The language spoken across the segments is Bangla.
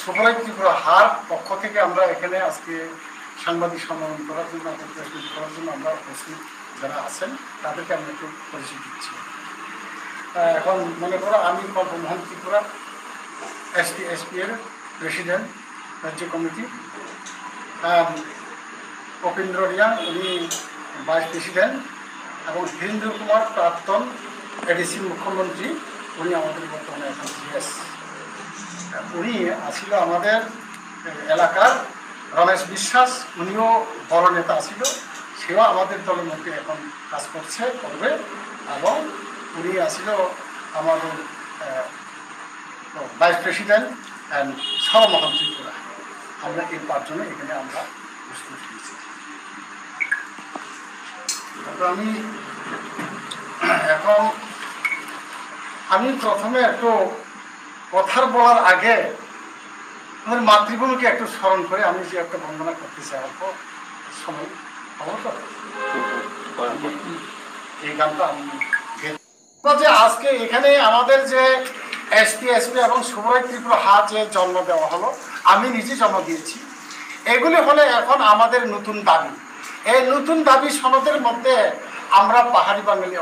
সুবরাই ত্রিপুরা হার পক্ষ থেকে আমরা এখানে আজকে সাংবাদিক সম্মেলন করার জন্য করার জন্য আমরা উপস্থিত যারা আছেন তাদেরকে আমরা একটু পরিচয় দিচ্ছি। এখন মনে করো আমি কল্পমোহন ত্রিপুরা এসপি এর প্রেসিডেন্ট রাজ্য কমিটি, উপেন্দ্র রিয়া উনি ভাইস প্রেসিডেন্ট, এবং হীরেন্দ্র কুমার প্রাক্তন এডিসি মুখ্যমন্ত্রী, উনি আমাদের বর্তমানে এখন জিএস। উনি আসিল আমাদের এলাকার রমেশ বিশ্বাস, উনিও বড় নেতা আসিল, সেও আমাদের দলের মধ্যে এখন কাজ করবে, এবং উনি আসিল আমাদের ভাইস প্রেসিডেন্ট অ্যান্ড সরমোহন ত্রিপুরা। আমরা এই পাঁচজনে এখানে আমরা প্রস্তুত হয়েছি। আমি প্রথমে একটু কথার বলার আগে আমাদের মাতৃভূমিকে একটু স্মরণ করে আমি যে একটা বন্দনা করতে চাই, অল্প সময় এই গানটা আমি যে আজকে এখানে আমাদের যে এসপি এবং সুবরাই ত্রিপুরা হার যে জন্ম দেওয়া হলো, আমি নিজে জন্ম দিয়েছি। এগুলি হলে এখন আমাদের নতুন দাবি। এই নতুন দাবি সনদের মধ্যে আমরা পাহাড়ি বাঙালি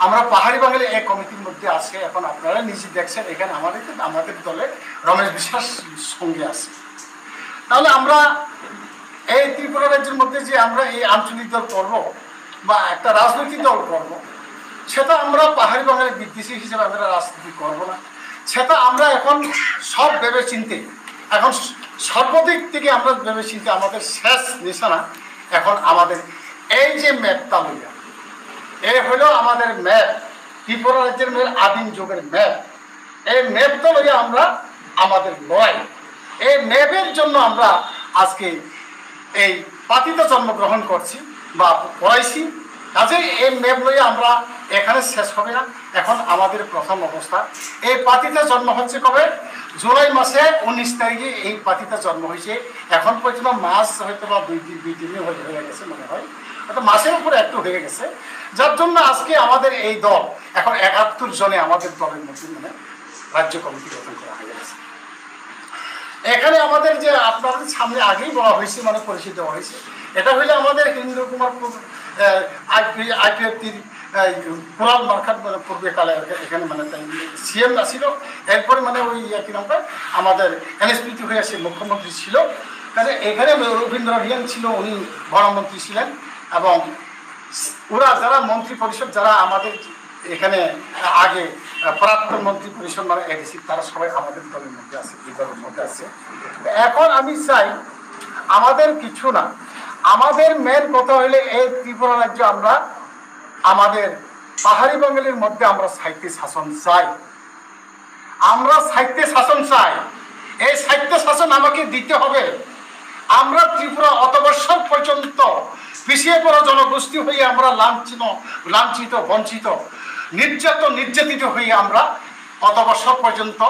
আমরা পাহাড়ি বাঙালি এই কমিটির মধ্যে আছে। এখন আপনারা নিজে দেখছেন এখানে আমাদের দলে রমেশ বিশ্বাস সঙ্গে আছে। তাহলে আমরা এই ত্রিপুরা রাজ্যের মধ্যে যে আমরা এই আঞ্চলিক দল করব বা একটা রাজনৈতিক দল করব, সেটা আমরা পাহাড়ি বাঙালি বিদ্বেষী হিসেবে আমরা রাজনীতি করব না। সেটা আমরা এখন সব ভেবে চিনতে, এখন সর্বদিক থেকে আমরা ভেবে চিনতে আমাদের শেষ নিশানা এখন আমাদের এই যে ম্যাপটা লইয়া, এই হলো আমাদের ম্যাপ, ত্রিপুরা রাজ্যের আদিম যুগের ম্যাপ। এই ম্যাপটা লইয়া আমরা আমাদের লড়াই, এই ম্যাপের জন্য আমরা আজকে এই পাতিতে জন্মগ্রহণ করছি বা পড়াইছি। কাজেই এই ম্যাপ লইয়া আমরা এখানে শেষ হবে না। এখন আমাদের প্রথম অবস্থা এই পাতিতে জন্ম হচ্ছে কবে? জুলাই মাসে 19 তারিখে এই পাতিতে জন্ম হয়েছে। এখন পর্যন্ত মাস হয়তো বা দুই দিনে হয়ে গেছে মনে হয়, হয়তো মাসের উপরে একটু হয়ে গেছে, যার জন্য আজকে আমাদের এই দল এখন 71 জনে আমাদের দলের মধ্যে রাজ্য কমিটি গঠন করা হয়ে গেছে। এখানে আমাদের যে আপনাদের সামনে আগেই বলা হয়েছে, পরিচিত দেওয়া হয়েছে, এটা হইলে আমাদের হীরেন্দ্র কুমার আইপিএফটির পুরান মার্কাট পূর্বেকালে এখানে সিএম ছিল। এরপরে ওই কি নাম আমাদের এনএসপিটি হয়ে আসে মুখ্যমন্ত্রী ছিল। কাজে এখানে রবীন্দ্র রিয়ান ছিল, উনি বনমন্ত্রী ছিলেন, এবং ওরা যারা মন্ত্রী পরিষদ যারা আমাদের এখানে আগে প্রাক্তন মন্ত্রী পরিষদ এডিসি, তারা সবাই আমাদের দলের মধ্যে আছে, এই দলের মধ্যে আছে। এখন আমি চাই আমাদের কিছু না, আমাদের মেন কথা হইলে এই ত্রিপুরা রাজ্য আমরা আমাদের পাহাড়ি বাঙালির মধ্যে আমরা সাহিত্য শাসন চাই। আমরা সাহিত্য শাসন চাই। এই সাহিত্য শাসন আমাকে দিতে হবে। আমরা ত্রিপুরা অত বৎসর পর্যন্ত পিছিয়ে পড়া জনগোষ্ঠী হয়ে আমরা লাঞ্ছিত, বঞ্চিত, নির্যাতিত হয়ে আমরা অত বৎসর পর্যন্ত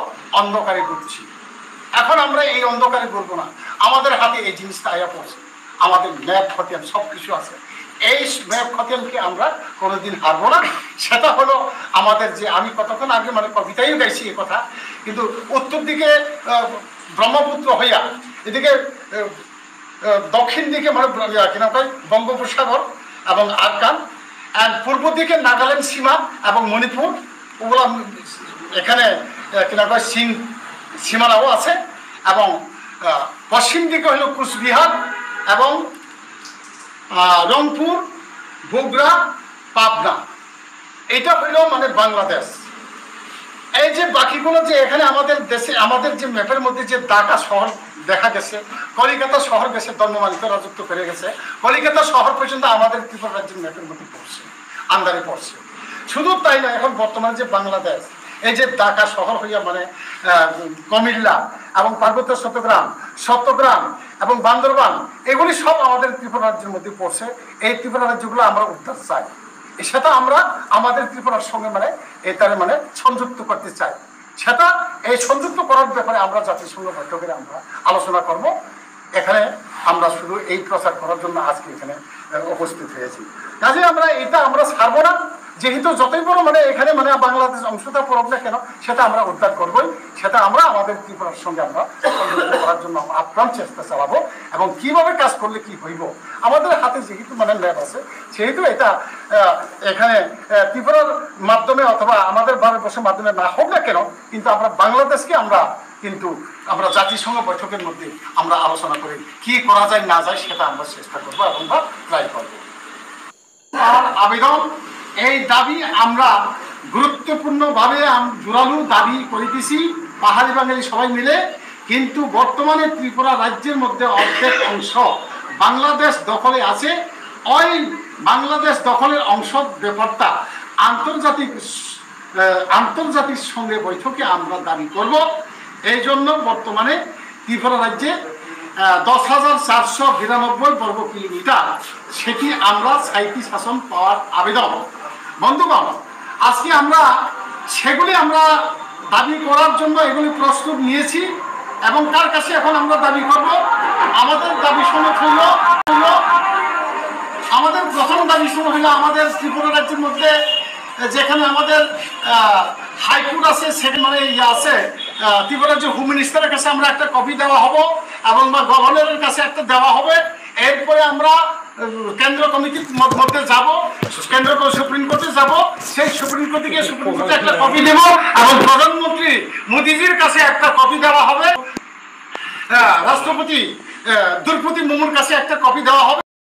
অন্ধকারে ঘুরছি। এখন আমরা এই অন্ধকারে ঘুরবো না। আমাদের হাতে এই জিনিসটা আয়া পড়ছে, আমাদের ম্যাপ খতিয়ান সব কিছু আছে। এই ম্যাপ খতিয়ানকে আমরা কোনোদিন হারবো না। সেটা হলো আমাদের যে, আমি কতক্ষণ আগে কবিতায়ও গাইছি এ কথা, কিন্তু উত্তর দিকে ব্রহ্মপুত্র হইয়া, এদিকে দক্ষিণ দিকে বঙ্গোপসাগর এবং আরাকান, অ্যান্ড পূর্ব দিকে নাগাল্যান্ড সীমা এবং মণিপুর, ওগুলা এখানে চীন সীমানাও আছে, এবং পশ্চিম দিকে হলো কুচবিহার এবং রংপুর, বগুড়া, পাবনা, এটা হইল বাংলাদেশ। এই যে বাকিগুলো যে এখানে আমাদের দেশে, আমাদের যে ম্যাপের মধ্যে যে ঢাকা শহর দেখা গেছে, কলিকাতা শহর গেছে, দণ্ডমালিত রাজত্ব করে গেছে, কলিকাতা শহর পর্যন্ত আমাদের ত্রিপুরা রাজ্যের ম্যাপের মধ্যে পড়ছে, আন্দারে পড়ছে। শুধু তাই না, এখন বর্তমানে যে বাংলাদেশ, এই যে ঢাকা শহর হইয়া কুমিল্লা এবং পার্বত্য চট্টগ্রাম এবং বান্দরবান, এগুলি সব আমাদের ত্রিপুরা রাজ্যের মধ্যে পড়ছে। এই ত্রিপুরা রাজ্যগুলো আমরা উদ্ধার চাই। সেটা আমরা আমাদের ত্রিপুরার সঙ্গে এটারে সংযুক্ত করতে চাই। সেটা এই সংযুক্ত করার ব্যাপারে আমরা জাতিসংঘ বৈঠকে আমরা আলোচনা করব। এখানে আমরা শুধু এই প্রচার করার জন্য আজকে এখানে উপস্থিত হয়েছি। কাজে আমরা ছাড়বো না। যেহেতু যতই বড় মানে এখানে মানে বাংলাদেশ অংশটা পড়ব না কেন, সেটা আমরা উদ্ধার করবই, সেটা আমরা আমাদের ত্রিপুরার সঙ্গে আমরা করার জন্য আপ্রাণ চেষ্টা চালাবো। এবং কিভাবে কাজ করলে কি হইব, আমাদের হাতে যেহেতু মানে ল্যাব আছে, সেহেতু এটা এখানে ত্রিপুরার মাধ্যমে অথবা আমাদের ভারতবর্ষের মাধ্যমে না হোক না কেন, কিন্তু আমরা বাংলাদেশকে আমরা জাতিসংঘ বৈঠকের মধ্যে আমরা আলোচনা করি কি করা যায় না যায়, সেটা আমরা চেষ্টা করবো এবং বা ট্রাই করবো। আবেদন এই দাবি আমরা গুরুত্বপূর্ণভাবে জোরালো দাবি করিতেছি পাহাড়ি বাঙালি সবাই মিলে। কিন্তু বর্তমানে ত্রিপুরা রাজ্যের মধ্যে অর্ধেক অংশ বাংলাদেশ দখলে আছে। ওই বাংলাদেশ দখলের অংশ ব্যাপারটা আন্তর্জাতিক সঙ্গে বৈঠকে আমরা দাবি করব। এই জন্য বর্তমানে ত্রিপুরা রাজ্যে 10,492 বর্গ কিলোমিটার সেটি আমরা স্থায়ী শাসন পাওয়ার আবেদন। বন্ধুগণ, আজকে সেগুলি আমরা দাবি করার জন্য এগুলি প্রস্তুত নিয়েছি এবং কার কাছে এখন আমরা দাবি করব। আমাদের দাবি সমূহ হইল, আমাদের প্রথম দাবি সমূহ হইল আমাদের ত্রিপুরা রাজ্যের মধ্যে যেখানে আমাদের হাইকোর্ট আছে, সেখানে আছে ত্রিপুরা রাজ্যের হোম মিনিস্টারের কাছে আমরা একটা কপি দেওয়া হবো এবং বা গভর্নরের কাছে একটা দেওয়া হবে। এরপরে আমরা কেন্দ্র কমিটির মধ্যে যাব, কেন্দ্র সুপ্রিম কোর্টে যাব, সেই সুপ্রিম কোর্টে গিয়ে সুপ্রিম কোর্টে একটা কপি দেব এবং প্রধানমন্ত্রী মোদিজির কাছে একটা কপি দেওয়া হবে, রাষ্ট্রপতি দ্রৌপদী মুর্মুর কাছে একটা কপি দেওয়া হবে।